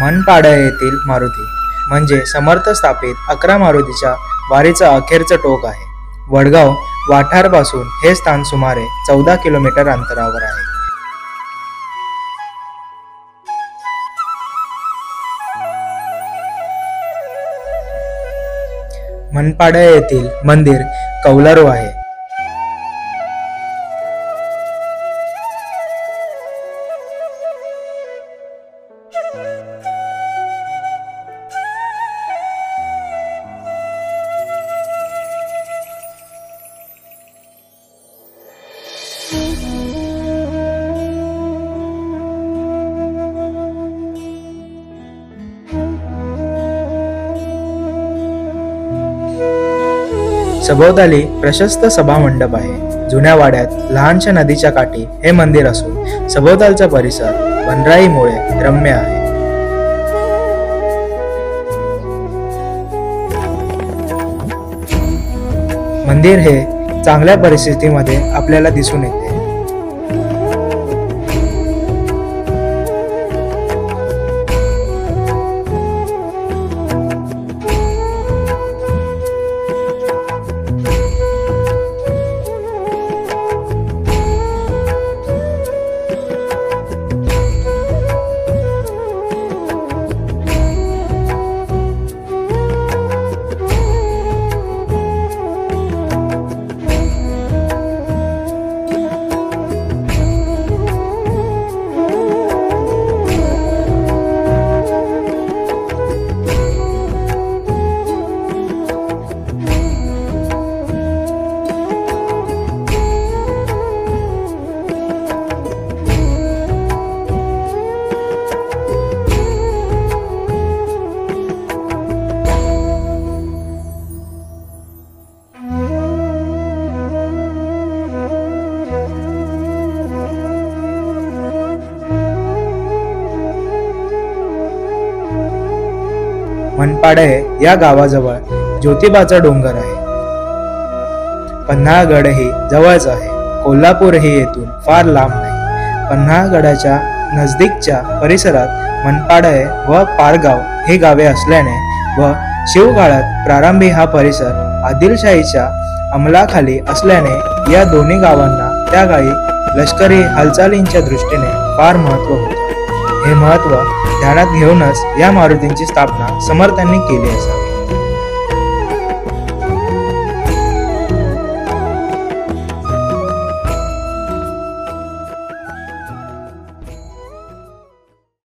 मनपाडा येथील मारुती म्हणजे समर्थ स्थापित 11 मारुतीच्या वारीचं अखेरचं टोक आहे। वडगाव वाठारपासून हे स्थान सुमारे 14 किलोमीटर अंतरावर आहे। मनपाडा येथील मंदिर कौलारू आहे। सभोवताली प्रशस्त सभा मंडप आहे। जुन्या वाड्यात लहानशा नदीच्या काठी हे मंदिर असून सभोवतालचा परिसर वनराईमुळे रम्य आहे। मंदिर हे चांगल्या परिस्थितीमध्ये आपल्याला दिसून येते। मनपाडा या गावाजवळ ज्योतिबाचा डोंगर आहे। पन्हाळगडही जवळच आहे। कोल्हापूरही येथून फार लांब नाही। पन्हाळगडाच्या नजदीकच्या परिसरात मनपाडा व पारगाव हे गावे असल्याने व शिवकाळात प्रारंभी हा परिसर आदिलशाहीच्या अंमलाखाली असल्याने या दोन्ही गावांना त्या काळी लष्करी हालचालींच्या दृष्टीने फार महत्त्व होते। हे महत्त्व ध्यानात घेऊनच या मारुतींची स्थापना समर्थांनी केली असावी।